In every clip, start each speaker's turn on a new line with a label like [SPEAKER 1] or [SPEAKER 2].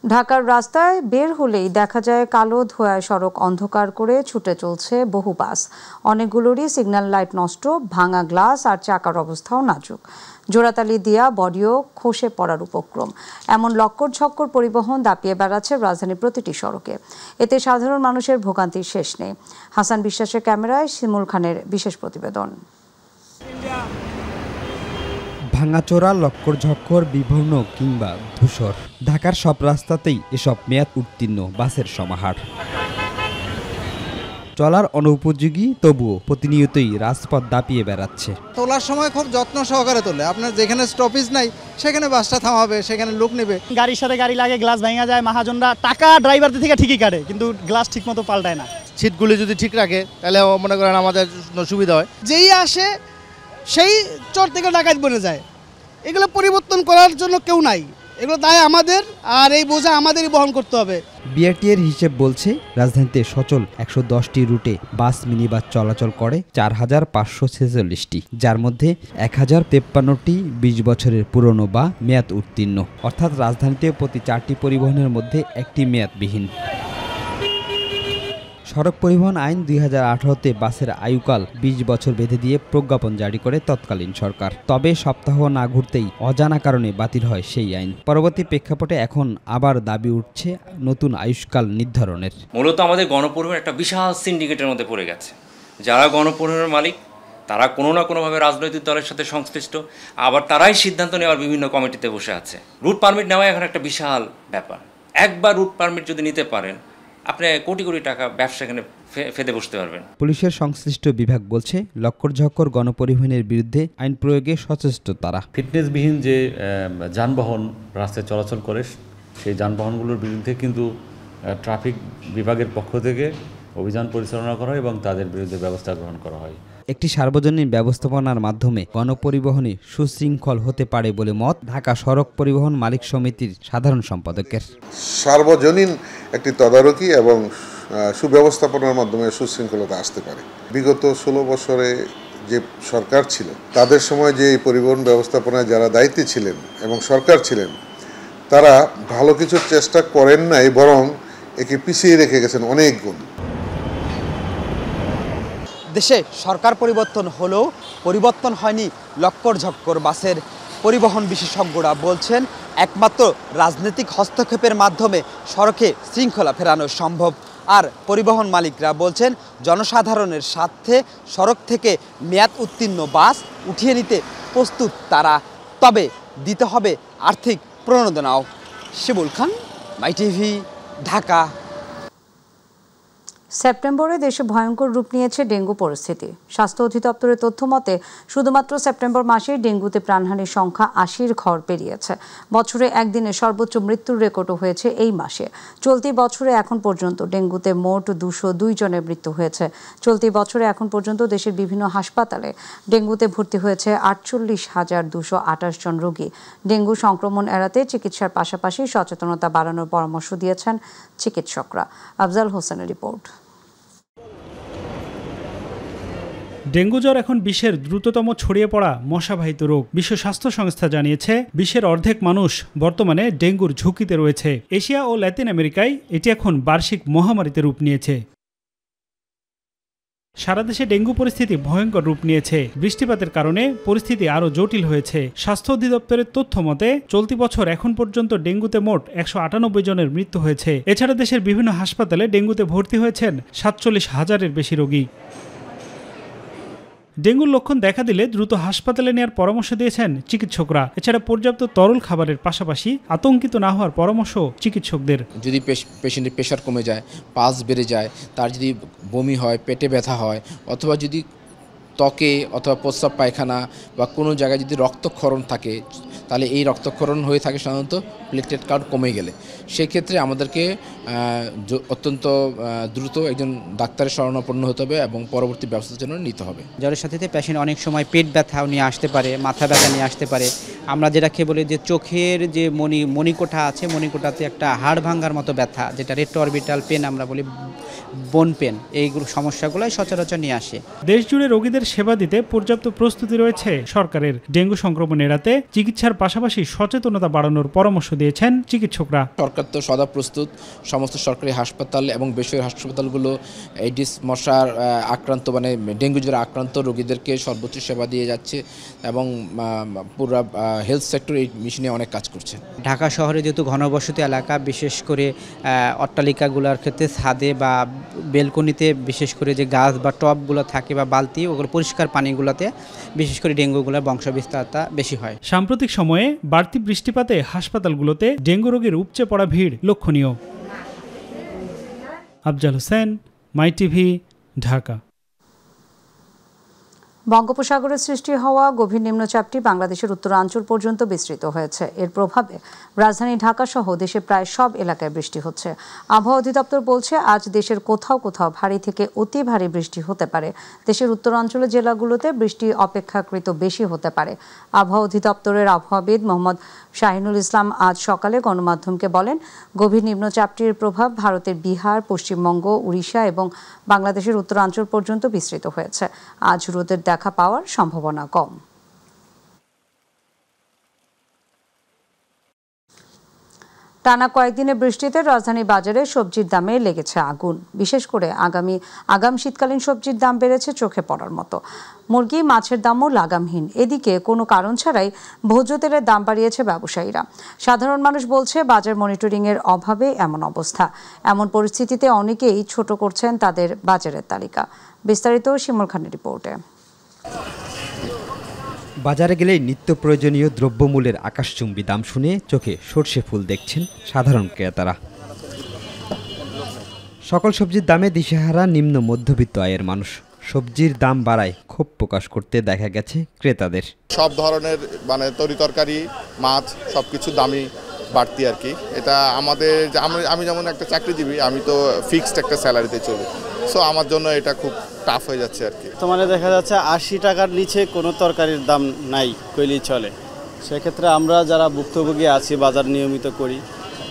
[SPEAKER 1] ঢাকার রাস্তায় বের হলেই দেখা যায় কালো ধোঁয়ায় সড়ক অন্ধকার করে ছুটে চলছে বহু বাস। অনেকগুলোরই সিগন্যাল লাইট নষ্ট, ভাঙা গ্লাস আর চাকার অবস্থাও নাজুক। জোড়াতালি দিয়া বডিও খসে পড়ার উপক্রম। এমন লক্কর ঝক্কর পরিবহন দাপিয়ে বেড়াচ্ছে রাজধানীর প্রতিটি সড়কে। এতে সাধারণ মানুষের ভোগান্তির শেষ নেই। হাসান বিশ্বাসের ক্যামেরায় শিমুল খানের বিশেষ প্রতিবেদন।
[SPEAKER 2] ভাঙাচোরা, লক্কর ঝক্কর, বিবর্ণ কিংবা ধূসর, ঢাকার সব রাস্তাতেই এসব মেয়াদ উত্তীর্ণ বাসের সমাহার। চলার অনুপযোগী, তবুও প্রতিনিয়তই রাজপথ দাপিয়ে বেড়াচ্ছে।
[SPEAKER 3] তোলার সময় খুব যত্ন সহকারে তোলে। আপনার যেখানে স্টপেজ নাই সেখানে বাসটা থামাবে, সেখানে লোক নেবে।
[SPEAKER 4] গাড়ির সাথে গাড়ি লাগে, গ্লাস ভেঙে যায়, মহাজনরা টাকা ড্রাইভারদের থেকে ঠিকই কাটে, কিন্তু গ্লাস ঠিক মতো পাল্টায় না।
[SPEAKER 5] সিটগুলি যদি ঠিক রাখে তাহলে মনে করেন আমাদের সুবিধা হয়।
[SPEAKER 3] যেই আসে সেই চোর থেকে ডাকাত বনে যায়। এগুলো পরিবর্তন করার জন্য কেউ নাই, এগুলো দায় আমাদের, আর এই বোঝা আমাদেরই বহন করতে হবে।
[SPEAKER 2] বিআরটিএর হিসেব বলছে রাজধানীতে সচল ১১০টি রুটে বাস, মিনিবাস চলাচল করে ৪,৫৪৬টি, যার মধ্যে ১,০৫৩টি ২০ বছরের পুরনো বা মেয়াদ উত্তীর্ণ, অর্থাৎ রাজধানীতে প্রতি ৪টি পরিবহনের মধ্যে একটি মেয়াদবিহীন। সড়ক পরিবহন আইন ২০১৮-তে বাসের আয়ুকাল ২০ বছর বেঁধে দিয়ে প্রজ্ঞাপন জারি করে তৎকালীন সরকার। তবে সপ্তাহ না ঘুরতেই অজানা কারণে বাতিল হয় সেই আইন। পরবর্তী প্রেক্ষাপটে এখন আবার দাবি উঠছে নতুন আয়ুষ্কাল নির্ধারণের।
[SPEAKER 6] মূলত আমাদের গণপরিবহন একটা বিশাল সিন্ডিকেটের মধ্যে পড়ে গেছে। যারা গণপরিবহনের মালিক তারা কোনো না কোনোভাবে রাজনৈতিক দলের সাথে সংশ্লিষ্ট, আবার তারাই সিদ্ধান্ত নেওয়ার বিভিন্ন কমিটিতে বসে আছে। রুট পারমিট নেওয়া এখন একটা বিশাল ব্যাপার। একবার রুট পারমিট যদি নিতে পারেন, আপনি কোটি কোটি টাকা ব্যবসা এখানে ফেদে বসতে পারবেন।
[SPEAKER 2] পুলিশের সংশ্লিষ্ট বিভাগ বলছে, লক্কর ঝক্কর গণপরিবহনের বিরুদ্ধে আইন প্রয়োগে সচেষ্ট তারা।
[SPEAKER 7] ফিটনেসবিহীন যে যানবাহন রাস্তায় চলাচল করে সেই যানবাহনগুলোর বিরুদ্ধে কিন্তু ট্রাফিক বিভাগের পক্ষ থেকে অভিযান পরিচালনা করা হয় এবং তাদের বিরুদ্ধে ব্যবস্থা গ্রহণ করা হয়।
[SPEAKER 2] একটি সার্বজনীন ব্যবস্থাপনার মাধ্যমে গণপরিবহনে সুশৃঙ্খল হতে পারে বলে মত ঢাকা সড়ক পরিবহন মালিক সমিতির সাধারণ সম্পাদকের।
[SPEAKER 8] সার্বজনীন একটি তদারকি এবং সুব্যবস্থাপনার মাধ্যমে সুশৃঙ্খলতা আসতে পারে। বিগত ১৬ বছরে যে সরকার ছিল তাদের সময় যে পরিবহন ব্যবস্থাপনায় যারা দায়িত্বে ছিলেন এবং সরকার ছিলেন, তারা ভালো কিছুর চেষ্টা করেন নাই, বরং একে পিছিয়ে রেখে গেছেন অনেক গুণ।
[SPEAKER 9] দেশে সরকার পরিবর্তন হলেও পরিবর্তন হয়নি লক্কর ঝক্কর বাসের। পরিবহন বিশেষজ্ঞরা বলছেন, একমাত্র রাজনৈতিক হস্তক্ষেপের মাধ্যমে সড়কে শৃঙ্খলা ফেরানো সম্ভব। আর পরিবহন মালিকরা বলছেন, জনসাধারণের স্বার্থে সড়ক থেকে মেয়াদ উত্তীর্ণ বাস উঠিয়ে নিতে প্রস্তুত তারা, তবে দিতে হবে আর্থিক প্রণোদনাও। শিমুল খান, মাইটিভি, ঢাকা।
[SPEAKER 1] সেপ্টেম্বরে দেশে ভয়ঙ্কর রূপ নিয়েছে ডেঙ্গু পরিস্থিতি। স্বাস্থ্য অধিদপ্তরের তথ্য মতে শুধুমাত্র সেপ্টেম্বর মাসে ডেঙ্গুতে প্রাণহানির সংখ্যা ৮০-র ঘর পেরিয়েছে। বছরে একদিনে সর্বোচ্চ মৃত্যুর রেকর্ডও হয়েছে এই মাসে। চলতি বছরে এখন পর্যন্ত ডেঙ্গুতে মোট ২০২ জনের মৃত্যু হয়েছে। চলতি বছরে এখন পর্যন্ত দেশের বিভিন্ন হাসপাতালে ডেঙ্গুতে ভর্তি হয়েছে ৪৮,২২৮ জন রোগী। ডেঙ্গু সংক্রমণ এড়াতে চিকিৎসার পাশাপাশি সচেতনতা বাড়ানোর পরামর্শ দিয়েছেন চিকিৎসকরা। আফজাল হোসেনের রিপোর্ট।
[SPEAKER 10] ডেঙ্গু জ্বর এখন বিশ্বের দ্রুততম ছড়িয়ে পড়া মশাবাহিত রোগ। বিশ্ব স্বাস্থ্য সংস্থা জানিয়েছে, বিশ্বের অর্ধেক মানুষ বর্তমানে ডেঙ্গুর ঝুঁকিতে রয়েছে। এশিয়া ও ল্যাতিন আমেরিকায় এটি এখন বার্ষিক মহামারীতে রূপ নিয়েছে। সারা দেশে ডেঙ্গু পরিস্থিতি ভয়ঙ্কর রূপ নিয়েছে। বৃষ্টিপাতের কারণে পরিস্থিতি আরও জটিল হয়েছে। স্বাস্থ্য অধিদপ্তরের তথ্য মতে চলতি বছর এখন পর্যন্ত ডেঙ্গুতে মোট ১৯৮ জনের মৃত্যু হয়েছে। এছাড়া দেশের বিভিন্ন হাসপাতালে ডেঙ্গুতে ভর্তি হয়েছেন ৪৭,০০০-এর বেশি রোগী। ডেঙ্গুর লক্ষণ দেখা দিলে দ্রুত হাসপাতালে নেওয়ার পরামর্শ দিয়েছেন চিকিৎসকরা। এছাড়া পর্যাপ্ত তরল খাবারের পাশাপাশি আতঙ্কিত না হওয়ার পরামর্শ চিকিৎসকদের।
[SPEAKER 11] যদি পেশেন্টের প্রেশার কমে যায়, পালস বেড়ে যায়, তার যদি বমি হয়, পেটে ব্যথা হয়, অথবা যদি ত্বকে অথবা প্রস্রাব পায়খানা বা কোনো জায়গায় যদি রক্তক্ষরণ থাকে, তাহলে এই রক্তক্ষরণ হয়ে থাকে সাধারণত প্লেটলেট কাউন্ট কমে গেলে। সেক্ষেত্রে আমাদেরকে অত্যন্ত দ্রুত একজন ডাক্তারের শরণাপন্ন হতে হবে এবং পরবর্তী ব্যবস্থার জন্য নিতে হবে।
[SPEAKER 12] জ্বরের সাথে পেশেন্ট অনেক সময় পেট ব্যথাও নিয়ে আসতে পারে, মাথা ব্যথা নিয়ে আসতে পারে। আমরা যেটাকে বলি যে চোখের যে মণিকোঠা আছে, মণিকোঠাতে একটা হাড় ভাঙ্গার মতো ব্যথা, যেটা রেট্রোঅরবিটাল পেন আমরা বলি, বোন পেন, এই সমস্যাগুলোই সচরাচর নিয়ে আসে।
[SPEAKER 10] দেশ জুড়ে রোগীদের সেবা দিতে পর্যাপ্ত প্রস্তুতি রয়েছে সরকারের। ডেঙ্গু সংক্রমণ এড়াতে চিকিৎসার পাশাপাশি সচেতনতা বাড়ানোর পরামর্শ দিয়েছেন চিকিৎসকরা।
[SPEAKER 11] সরকার তো সদা প্রস্তুত, সমস্ত সরকারি হাসপাতাল এবং বেসরকারি হাসপাতালগুলো এডিস মশার আক্রান্ত মানে ডেঙ্গু জ্বরে আক্রান্ত রোগীদেরকে সর্বোচ্চ সেবা দিয়ে যাচ্ছে এবং পুরো হেলথ সেক্টর এই মিশনে অনেক কাজ করছে।
[SPEAKER 12] ঢাকা শহরে যেহেতু ঘনবসতি এলাকা, বিশেষ করে অট্টালিকাগুলোর ক্ষেত্রে ছাদে বা বেলকনিতে বিশেষ করে যে গাছ বা টবগুলো থাকে বা বালতি, ওগুলো পরিষ্কার পানিগুলোতে বিশেষ করে ডেঙ্গুগুলোর বংশবিস্তারতা বেশি হয়।
[SPEAKER 10] সাম্প্রতিক সময়ে বাড়তি বৃষ্টিপাতে হাসপাতালগুলোতে ডেঙ্গু রোগীর উপচে পড়া ভিড় লক্ষণীয়। আফজাল হোসেন, মাই টিভি, ঢাকা।
[SPEAKER 1] বঙ্গোপসাগরে সৃষ্টি হওয়া গভীর নিম্নচাপটি বাংলাদেশের উত্তরাঞ্চল পর্যন্ত বিস্তৃত হয়েছে। এর প্রভাবে রাজধানী ঢাকা সহ দেশের প্রায় সব এলাকায় বৃষ্টি হচ্ছে। আবহাওয়া অধিদপ্তর বলছে, আজ দেশের কোথাও কোথাও ভারী থেকে অতি ভারী বৃষ্টি হতে পারে। দেশের উত্তরাঞ্চলের জেলাগুলোতে বৃষ্টি অপেক্ষাকৃত বেশি হতে পারে। আবহাওয়া অধিদপ্তরের আবহাওয়াবিদ মোহাম্মদ শাহিনুল ইসলাম আজ সকালে গণমাধ্যমকে বলেন, গভীর নিম্নচাপটির প্রভাব ভারতের বিহার, পশ্চিমবঙ্গ, উড়িষ্যা এবং বাংলাদেশের উত্তরাঞ্চল পর্যন্ত বিস্তৃত হয়েছে। আজ রোদের দেখা পাওয়ার সম্ভাবনা কম। টানা কয়েকদিনের বৃষ্টিতে রাজধানী বাজারে সবজির দামে লেগেছে আগুন। বিশেষ করে আগাম শীতকালীন সবজির দাম বেড়েছে চোখে পড়ার মতো। মুরগি, মাছের দামও লাগামহীন। এদিকে কোনো কারণ ছাড়াই ভোজ্য তেলের দাম বাড়িয়েছে ব্যবসায়ীরা। সাধারণ মানুষ বলছে, বাজার মনিটরিংয়ের অভাবে এমন অবস্থা। এমন পরিস্থিতিতে অনেকেই ছোট করছেন তাদের বাজারের তালিকা। বিস্তারিত শিমুল খানের রিপোর্টে।
[SPEAKER 2] বাজারে গেলে নিত্য প্রয়োজনীয় দ্রব্যমূল্যের আকাশচুম্বী দাম শুনে চোখে সর্ষে ফুল দেখছেন সাধারণ ক্রেতারা। সকল সবজির দামে দিশেহারা নিম্ন মধ্যবিত্ত আয়ের মানুষ। সবজির দাম বাড়ায় ক্ষোভ প্রকাশ করতে দেখা গেছে ক্রেতাদের।
[SPEAKER 5] সব ধরনের মানে তরিতরকারি, মাছ সবকিছু দামই বাড়তি আর কি। এটা আমাদের আমি যেমন একটা চাকরিজীবী, আমি তো ফিক্সড একটা স্যালারিতে চলি, সো আমার জন্য এটা খুব টাফ হয়ে যাচ্ছে আর কি।
[SPEAKER 4] তোমাদের দেখা যাচ্ছে 80 টাকার নিচে কোনো তরকারির দাম নাই কইলেই চলে। সেক্ষেত্রে আমরা যারা ভুক্তভোগী আছি, বাজার নিয়মিত করি,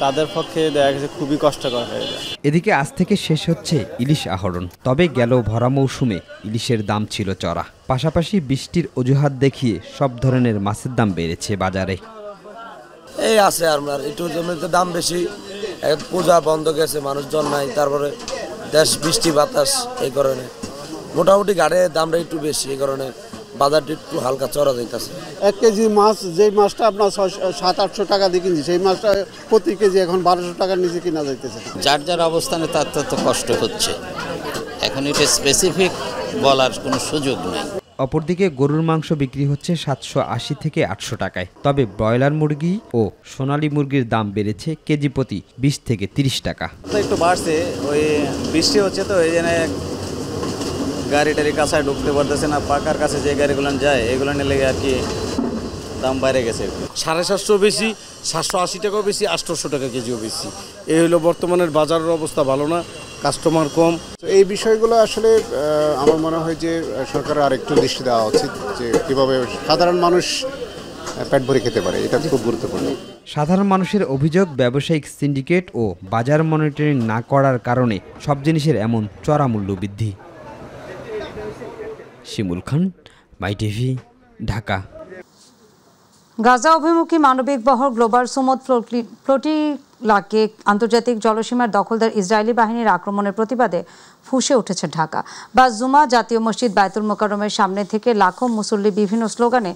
[SPEAKER 4] তাদের পক্ষে দেখা গেছে খুবই কষ্টকর হয়ে যায়।
[SPEAKER 2] এদিকে আজ থেকে শেষ হচ্ছে ইলিশ আহরণ। তবে গেল ভরা মৌসুমে ইলিশের দাম ছিল চড়া। পাশাপাশি বৃষ্টির অজুহাত দেখিয়ে সব ধরনের মাছের দাম বেড়েছে বাজারে।
[SPEAKER 13] এই আছে আপনার একটু জমিতে দাম বেশি, পূজা বন্ধ গেছে, মানুষজন নাই, তারপরে দেশ বৃষ্টি বাতাস, এই কারণে মোটামুটি ঘাটে দামটা একটু বেশি, এই কারণে বাজারটা একটু হালকা চড়া যাইতেছে।
[SPEAKER 14] 1 কেজি মাছ, যেই মাছটা আপনার 700-800 টাকা দিয়ে কিনছি, সেই মাছটা প্রতি কেজি এখন 1200 টাকার নিচে কিনা যাইতেছে।
[SPEAKER 15] যার যার অবস্থানে তার তো কষ্ট হচ্ছে, এখন এটা স্পেসিফিক বলার কোনো সুযোগ নেই।
[SPEAKER 2] অপরদিকে গরুর মাংস বিক্রি হচ্ছে 780 থেকে 800 টাকায়। তবে ব্রয়লার মুরগি ও সোনালী মুরগির দাম বেড়েছে কেজি প্রতি 20 থেকে 30 টাকা।
[SPEAKER 4] একটু বাড়ছে, ওই বৃষ্টি হচ্ছে তো এই জন্য গাড়ি কাছায় ঢুকতে পারতেছে না। পাকার কাছে যে গাড়িগুলো যায় এগুলো নিয়ে লেগে আর কি দাম বাইরে গেছে।
[SPEAKER 14] 750 বেশি, 780 টাকাও বেশি, 800 টাকা কেজিও বেশি। এই হলো বর্তমানের বাজারের অবস্থা, ভালো না, কাস্টমার কম। এই বিষয়গুলো আসলে আমার মনে হয় যে সরকারের আরেকটু দৃষ্টি দেওয়া উচিত, যে কীভাবে সাধারণ মানুষ পেট ভরে খেতে পারে, এটা খুব গুরুত্বপূর্ণ।
[SPEAKER 2] সাধারণ মানুষের অভিযোগ, ব্যবসায়িক সিন্ডিকেট ও বাজার মনিটরিং না করার কারণে সব জিনিসের এমন চড়া মূল্য বৃদ্ধি। শিমুল খান, মাই টিভি, ঢাকা।
[SPEAKER 1] গাজা অভিমুখী মানবিক বহর গ্লোবাল সুমুদ ফ্লোটিলাকে আন্তর্জাতিক জলসীমার দখলদার ইসরায়েলি বাহিনীর আক্রমণের প্রতিবাদে ফুঁসে উঠেছে ঢাকা। বাস-জুমা জাতীয় মসজিদ বায়তুল মোকাররমের সামনে থেকে লাখো মুসল্লি বিভিন্ন স্লোগানে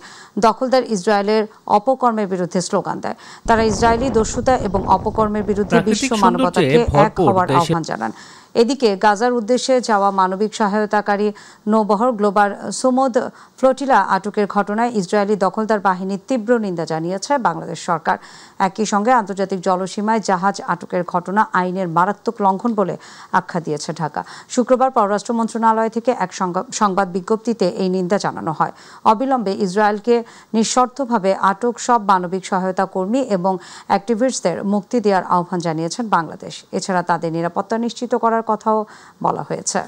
[SPEAKER 1] দখলদার ইসরায়েলের অপকর্মের বিরুদ্ধে স্লোগান দেয়। তারা ইসরায়েলি দস্যুতা এবং অপকর্মের বিরুদ্ধে বিশ্ব মানবতাকে এক হওয়ার আহ্বান জানান। এদিকে গাজার উদ্দেশ্যে যাওয়া মানবিক সহায়তাকারী নৌবহর গ্লোবাল সুমুদ ফ্লোটিলা আটকের ঘটনায় ইসরায়েলি দখলদার বাহিনীর তীব্র নিন্দা জানিয়েছে বাংলাদেশ সরকার। একই সঙ্গে আন্তর্জাতিক জলসীমায় জাহাজ আটকের ঘটনা আইনের মারাত্মক লঙ্ঘন বলে আখ্যা দিয়েছে ঢাকা। শুক্রবার পররাষ্ট্র মন্ত্রণালয় থেকে এক সংবাদ বিজ্ঞপ্তিতে এই নিন্দা জানানো হয়। অবিলম্বে ইসরায়েলকে নিঃশর্তভাবে আটক সব মানবিক সহায়তা কর্মী এবং অ্যাক্টিভিস্টদের মুক্তি দেওয়ার আহ্বান জানিয়েছেন বাংলাদেশ। এছাড়া তাদের নিরাপত্তা নিশ্চিত করার কথাও বলা হয়েছে।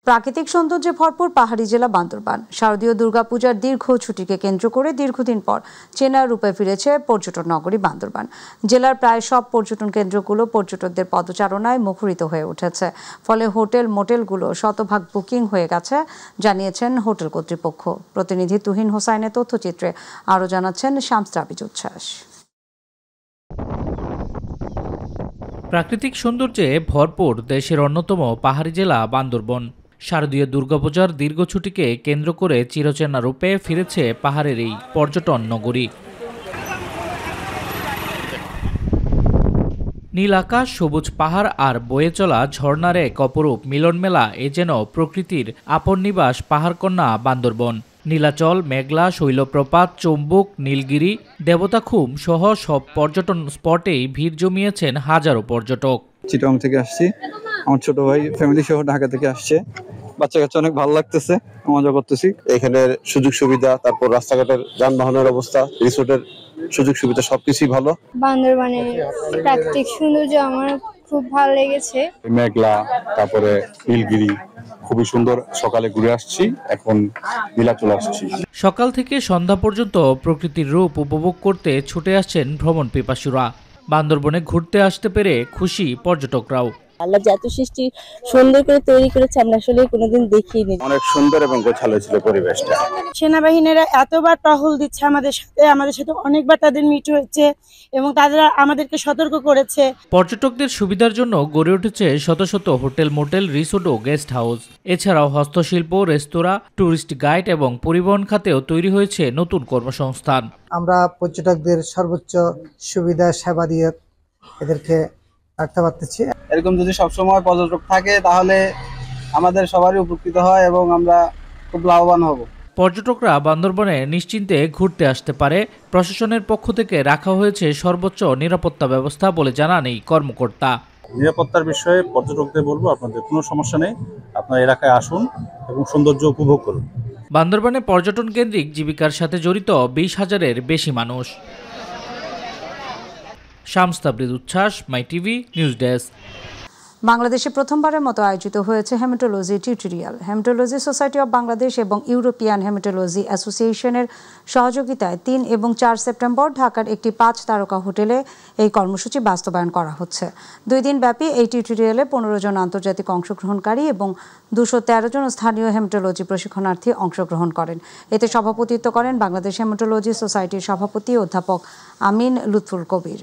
[SPEAKER 1] প্রাকৃতিক সৌন্দর্যে ভরপুর পাহাড়ি জেলা বান্দরবান। শারদীয় দুর্গাপূজার দীর্ঘ ছুটিকে কেন্দ্র করে দীর্ঘদিন পর চেনা রূপে ফিরেছে পর্যটন নগরী বান্দরবান। জেলার প্রায় সব পর্যটন কেন্দ্রগুলো পর্যটকদের পদচারণায় মুখরিত হয়ে উঠেছে। ফলে হোটেল মোটেলগুলো শতভাগ বুকিং হয়ে গেছে জানিয়েছেন হোটেল কর্তৃপক্ষ। প্রতিনিধি তুহিন হোসাইনের তথ্যচিত্রে আরও জানাচ্ছেন শামস রাবিজ উচ্ছ্বাস।
[SPEAKER 16] প্রাকৃতিক সৌন্দর্যে ভরপুর দেশের অন্যতম পাহাড়ি জেলা বান্দরবন। শারদীয় দুর্গাপূজার দীর্ঘ ছুটিকে কেন্দ্র করে চিরচেনা রূপে ফিরেছে পাহাড়ের এই পর্যটন নগরী। নীল আকাশ, সবুজ পাহাড় আর বয়ে চলা ঝর্ণার এক অপরূপ মিলনমেলা এ যেন প্রকৃতির আপন নিবাস পাহাড়কন্যা বান্দরবন। নীলাচল, মেঘলা, শৈলপ্রপাত, চম্বুক, নীলগিরি, দেবতাখুম সহ সব পর্যটন স্পটেই ভিড় জমিয়েছেন হাজারো পর্যটক।
[SPEAKER 17] চিটাগং থেকে আসছি, আমার ছোট ভাই ফ্যামিলি সহ ঢাকা থেকে আসছে। বাচ্চা কাচ্চা অনেক ভালো লাগতেছে, মজা করতেছি।
[SPEAKER 18] এখানের সুযোগ সুবিধা, তারপর রাস্তাঘাটের যানবাহনের অবস্থা, রিসোর্টের সুযোগ সুবিধা সবকিছুই ভালো।
[SPEAKER 19] বান্দরবানের প্রাকৃতিক সৌন্দর্য আমার খুব ভালো লেগেছে।
[SPEAKER 20] মেঘলা, তারপরে নীলগিরি খুবই সুন্দর। সকালে ঘুরে আসছি, এখন নীলাচল আসছি।
[SPEAKER 16] সকাল থেকে সন্ধ্যা পর্যন্ত প্রকৃতির রূপ উপভোগ করতে ছুটে আসছেন ভ্রমণ পিপাসুরা। বান্দরবনে ঘুরতে আসতে পেরে খুশি পর্যটকরাও।
[SPEAKER 21] আল্লাহ যত সৃষ্টি সুন্দর করে তৈরি করেছে আমরা আসলে কোনোদিন দেখিনি।
[SPEAKER 20] অনেক সুন্দর এবং গোছালো ছিল পরিবেশটা।
[SPEAKER 22] সেনাবাহিনীরা এতবার টহল দিচ্ছে আমাদের সাথে অনেকবার তাদের মিট হয়েছে এবং তারা আমাদেরকে সতর্ক করেছে।
[SPEAKER 16] পর্যটকদের সুবিধার জন্য গড়ে উঠেছে শত শত হোটেল, মোটেল, রিসোর্ট ও গেস্ট হাউস। এছাড়াও হস্তশিল্প, রেস্তোরাঁ, টুরিস্ট গাইড এবং পরিবহন খাতেও তৈরি হয়েছে নতুন কর্মসংস্থান।
[SPEAKER 23] আমরা পর্যটকদের সর্বোচ্চ সুবিধা সেবা দিয়ে এদেরকে রাখতে পারতেছি।
[SPEAKER 17] এরকম যদি সবসময় পর্যটক থাকে তাহলে আমাদের সবারই উপকৃত হয় এবং আমরা খুব লাভবান হব।
[SPEAKER 16] পর্যটকরা বান্দরবনে নিশ্চিন্তে ঘুরতে আসতে পারে। প্রশাসনের পক্ষ থেকে রাখা হয়েছে সর্বোচ্চ নিরাপত্তা ব্যবস্থা বলে জানান এই কর্মকর্তা।
[SPEAKER 20] নিরাপত্তার বিষয়ে পর্যটকদের বলবো, আপনাদের কোনো সমস্যা নেই, আপনার এলাকায় আসুন এবং সৌন্দর্য উপভোগ করুন।
[SPEAKER 16] বান্দরবনে পর্যটন কেন্দ্রিক জীবিকার সাথে জড়িত 20,000-এর বেশি মানুষ। শামস রাবিজ উচ্ছ্বাস, মাই টিভি নিউজ ডেস্ক।
[SPEAKER 1] বাংলাদেশে প্রথমবারের মতো আয়োজিত হয়েছে haematology tutorial. Haematology society of Bangladesh এবং ইউরোপিয়ান হেমাটোলজি অ্যাসোসিয়েশনের সহযোগিতায় 3 এবং 4 সেপ্টেম্বর ঢাকার একটি 5 তারকা হোটেলে এই কর্মসূচি বাস্তবায়ন করা হচ্ছে। 2 দিন ব্যাপী এই টিউটোরিয়ালে 15 জন আন্তর্জাতিক অংশগ্রহণকারী এবং 213 জন স্থানীয় হেমাটোলজি প্রশিক্ষণার্থী অংশগ্রহণ করেন। এতে সভাপতিত্ব করেন বাংলাদেশ হেমাটোলজি সোসাইটির সভাপতি অধ্যাপক আমিন লুৎফুল কবির।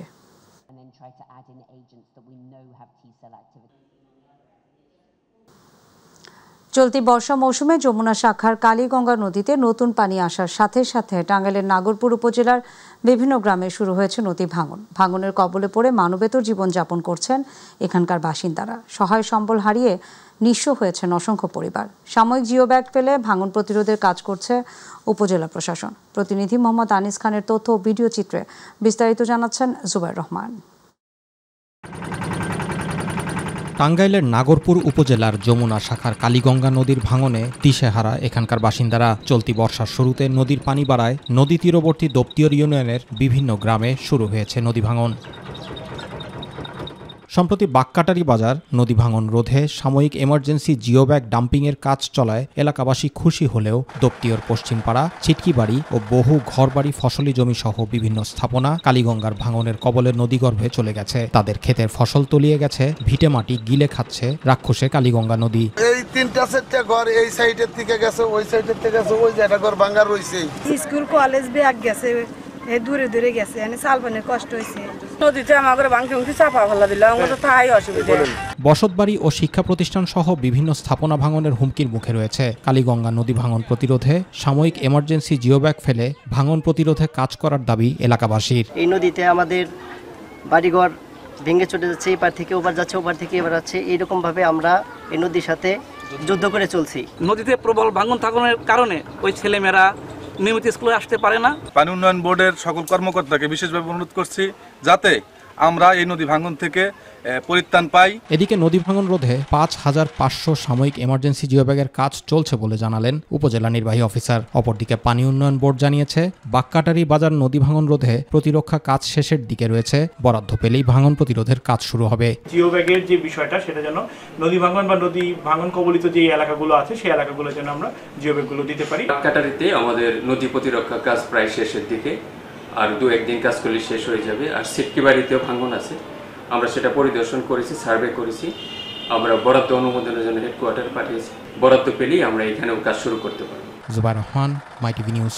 [SPEAKER 1] চলতি বর্ষা মৌসুমে যমুনা শাখার কালীগঙ্গা নদীতে নতুন পানি আসার সাথে সাথে টাঙ্গাইলের নাগরপুর উপজেলার বিভিন্ন গ্রামে শুরু হয়েছে নদী ভাঙন। ভাঙনের কবলে পড়ে মানবেতর জীবনযাপন করছেন এখানকার বাসিন্দারা। সহায় সম্বল হারিয়ে নিঃস্ব হয়েছেন অসংখ্য পরিবার। সাময়িক জিও ব্যাগ ফেলে ভাঙন প্রতিরোধের কাজ করছে উপজেলা প্রশাসন। প্রতিনিধি মোহাম্মদ আনিস খানের তথ্য ও ভিডিও চিত্রে বিস্তারিত জানাচ্ছেন জুবাইর রহমান।
[SPEAKER 24] টাঙ্গাইলের নাগরপুর উপজেলার যমুনা শাখার কালীগঙ্গা নদীর ভাঙনে দিশেহারা এখানকার বাসিন্দারা। চলতি বর্ষার শুরুতে নদীর পানি বাড়ায় নদী তীরবর্তী দপ্তর ইউনিয়নের বিভিন্ন গ্রামে শুরু হয়েছে নদী ভাঙন। সম্প্রতি বাক্কাটারি বাজার নদী ভাঙন রোধে সাময়িক এমার্জেন্সি জিওব্যাগ ডাম্পিংয়ের কাজ চলায় এলাকাবাসী খুশি হলেও দপ্তর পশ্চিমপাড়া, ছিটকিবাড়ি ও বহু ঘরবাড়ি, ফসলি জমি সহ বিভিন্ন স্থাপনা কালীগঙ্গার ভাঙনের কবলে নদীগর্ভে চলে গেছে। তাদের ক্ষেতের ফসল তলিয়ে গেছে, ভিটে মাটি গিলে খাচ্ছে রাক্ষসে কালীগঙ্গা নদী।
[SPEAKER 25] এই 3-4টা ঘর এই সাইডের থেকে গেছে, ওই সাইডের থেকে গেছে, ওই যেটা ঘর ভাঙা রয়েছে।
[SPEAKER 22] স্কুল কলেজ ব্যাগ গেছে, দূরে দূরে গেছে, সালবানের কষ্ট হয়েছে। নদীতে আমাদের ভাঙতে চাপা ফেলা দিল, আমাদের তো তাই অসুবিধা।
[SPEAKER 24] বসতবাড়ি ও শিক্ষা প্রতিষ্ঠান সহ বিভিন্ন স্থাপনা ভাঙনের হুমকির মুখে রয়েছে। কালীগঙ্গা নদী ভাঙন প্রতিরোধে সাময়িক এমার্জেন্সি জিওব্যাগ ফেলে ভাঙন প্রতিরোধে কাজ করার দাবি এলাকাবাসীর।
[SPEAKER 26] এই নদীতে আমাদের বাড়িঘর ভেঙে চলে যাচ্ছে, এপার থেকে ওপার যাচ্ছে, ওপার থেকে এবার যাচ্ছে। এইরকম ভাবে আমরা এই নদীর সাথে যুদ্ধ করে চলছি।
[SPEAKER 27] নদীতে প্রবল ভাঙন থাকার কারণে ওই ছেলেমেয়েরা নিয়মিত স্কুলে আসতে পারে না।
[SPEAKER 28] পানি উন্নয়ন বোর্ডের সকল কর্মকর্তাকে বিশেষভাবে অনুরোধ করছি যাতে আমরা এই নদী ভাঙন থেকে
[SPEAKER 3] পরিত্রাণ পাই।
[SPEAKER 24] এদিকে নদী ভাঙন রোধে ৫,৫০০ সাময়িক এমার্জেন্সি জিওব্যাগের কাজ চলছে বলে জানালেন উপজেলা নির্বাহী অফিসার। অপরদিকে পানি উন্নয়ন বোর্ড জানিয়েছে, বাক্কাটারি বাজার নদী ভাঙন রোধে প্রতিরক্ষা কাজ শেষের দিকে রয়েছে, বরাদ্দ পেলেই ভাঙন প্রতিরোধের কাজ শুরু হবে।
[SPEAKER 10] জিওব্যাগের যে বিষয়টা সেটা যেন নদী ভাঙন বা নদী ভাঙন কবলিত যে এলাকাগুলো আছে সেই এলাকাগুলো যেন আমরা জিওব্যাগগুলো দিতে পারি।
[SPEAKER 6] বাক্কাটারিতে আমাদের নদী প্রতিরক্ষা কাজ প্রায় শেষের দিকে, আর 2-1 দিন কাজ করলে শেষ হয়ে যাবে। আর সিটকি বাড়িতেও ভাঙন আছে, আমরা সেটা পরিদর্শন করেছি, সার্ভে করেছি, আমরা বরাদ্দ অনুমোদনের জন্য হেডকোয়ার্টার পাঠিয়েছি। বরাদ্দ পেলেই আমরা এখানেও কাজ শুরু করতে পারব।
[SPEAKER 24] Zubair Rahman, my TV news.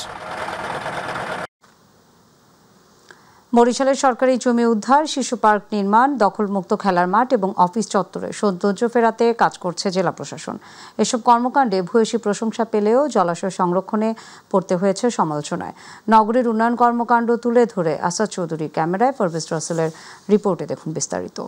[SPEAKER 1] বরিশালের সরকারি জমি উদ্ধার, শিশু পার্ক নির্মাণ, দখলমুক্ত খেলার মাঠ এবং অফিস চত্বরে সৌন্দর্য ফেরাতে কাজ করছে জেলা প্রশাসন। এসব কর্মকাণ্ডে ভূয়সী প্রশংসা পেলেও জলাশয় সংরক্ষণে পড়তে হয়েছে সমালোচনায়। নগরের উন্নয়ন কর্মকাণ্ড তুলে ধরে আসাদ চৌধুরী ক্যামেরায়, পারভেজ রাসেলের রিপোর্টে দেখুন বিস্তারিত।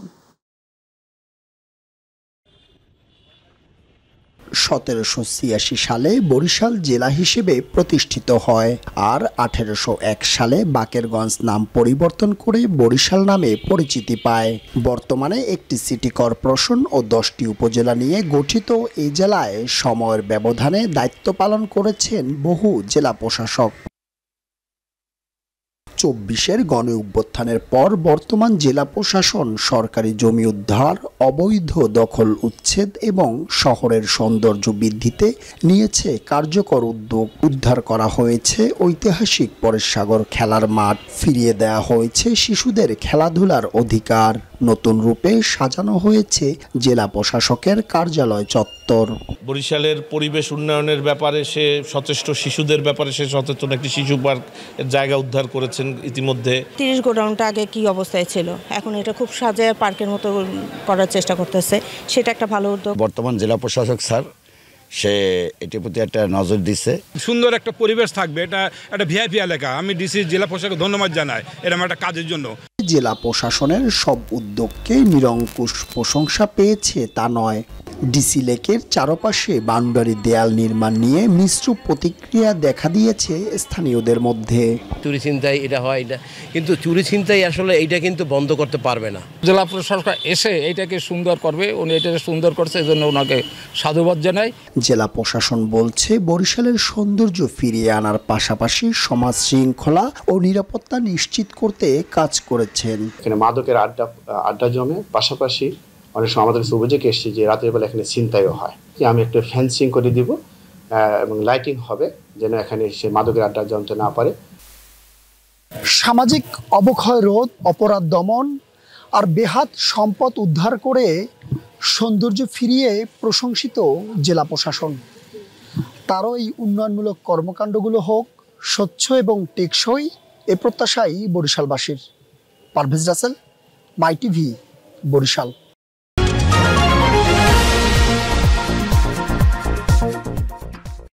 [SPEAKER 7] 1786 সালে বরিশাল জেলা হিসেবে প্রতিষ্ঠিত হয়, আর 1801 সালে বাকেরগঞ্জ নাম পরিবর্তন করে বরিশাল নামে পরিচিতি পায়। বর্তমানে একটি সিটি কর্পোরেশন ও 10টি উপজেলা নিয়ে গঠিত এই জেলায় সময়ের ব্যবধানে দায়িত্ব পালন করেছেন বহু জেলা প্রশাসক। 24-এর গণ অভ্যুত্থানের পর বর্তমান জেলা প্রশাসন সরকারি জমি উদ্ধার, অবৈধ দখল উচ্ছেদ এবং শহরের সৌন্দর্য বৃদ্ধিতে নিয়েছে কার্যকর উদ্যোগ। উদ্ধার করা হয়েছে ঐতিহাসিক পরেশসাগর খেলার মাঠ, ফিরিয়ে দেওয়া হয়েছে শিশুদের খেলাধুলার অধিকার, নতুন রূপে সাজানো হয়েছে জেলা প্রশাসকের কার্যালয় চত্বর।
[SPEAKER 8] বরিশালের পরিবেশ উন্নয়নের ব্যাপারে সে সচেষ্ট, শিশুদের ব্যাপারে সে সচেতন, একটি শিশু পার্ক জায়গা উদ্ধার করেছেন ইতিমধ্যে।
[SPEAKER 9] 30 গোডাউনটা আগে কি অবস্থায় ছিল, এখন এটা খুব সাজায় পার্কের মতো করার চেষ্টা করতেছে, সেটা একটা ভালো উদ্যোগ।
[SPEAKER 11] বর্তমান জেলা প্রশাসক স্যার সে এটির প্রতি একটা নজর দিচ্ছে।
[SPEAKER 12] সুন্দর একটা পরিবেশ থাকবে, এটা একটা ভিআইপি এলাকা। আমি ডিসি জেলা প্রশাসক ধন্যবাদ জানাই এরকম একটা কাজের জন্য।
[SPEAKER 7] জেলা প্রশাসনের সব উদ্যোগকে নিরঙ্কুশ প্রশংসা পেয়েছে তা নয়। ডিসি লেকের চারপাশে বাউন্ডারি দেয়াল নির্মাণ নিয়ে মিশ্র প্রতিক্রিয়া দেখা দিয়েছে স্থানীয়দের মধ্যে।
[SPEAKER 28] চুরি ছিনতাই এটা হয়, এটা কিন্তু চুরি ছিনতাই আসলে এইটা কিন্তু বন্ধ করতে পারবে না।
[SPEAKER 12] জেলা প্রশাসক এসে এটাকে সুন্দর করবে, উনি এটাকে সুন্দর করছে, এজন্য ওনাকে সাধুবাদ জানাই।
[SPEAKER 7] জেলা প্রশাসন বলছে বরিশালের সৌন্দর্য ফিরিয়ে আনার পাশাপাশি সমাজ শৃঙ্খলা ও নিরাপত্তা নিশ্চিত করতে কাজ করেছেন।
[SPEAKER 29] এখানে মাদকের আড্ডা জমে, পাশাপাশি অনেক সময় আমাদের অভিযোগ এসেছে যে রাতের বেলা এখানে ছিনতাইও হয়। আমি একটা ফেন্সিং করে দিব এবং লাইটিং হবে যেন এখানে সে মাদকের আড্ডা জমতে না পারে।
[SPEAKER 23] সামাজিক অবক্ষয় রোধ, অপরাধ দমন আর বেহাত সম্পদ উদ্ধার করে সৌন্দর্য ফিরিয়ে প্রশংসিত জেলা প্রশাসন। তারও এই উন্নয়নমূলক কর্মকাণ্ডগুলো হোক স্বচ্ছ এবং টেকসই, এ প্রত্যাশাই বরিশালবাসীর। পারভেজ রাসেল, মাইটিভি, বরিশাল।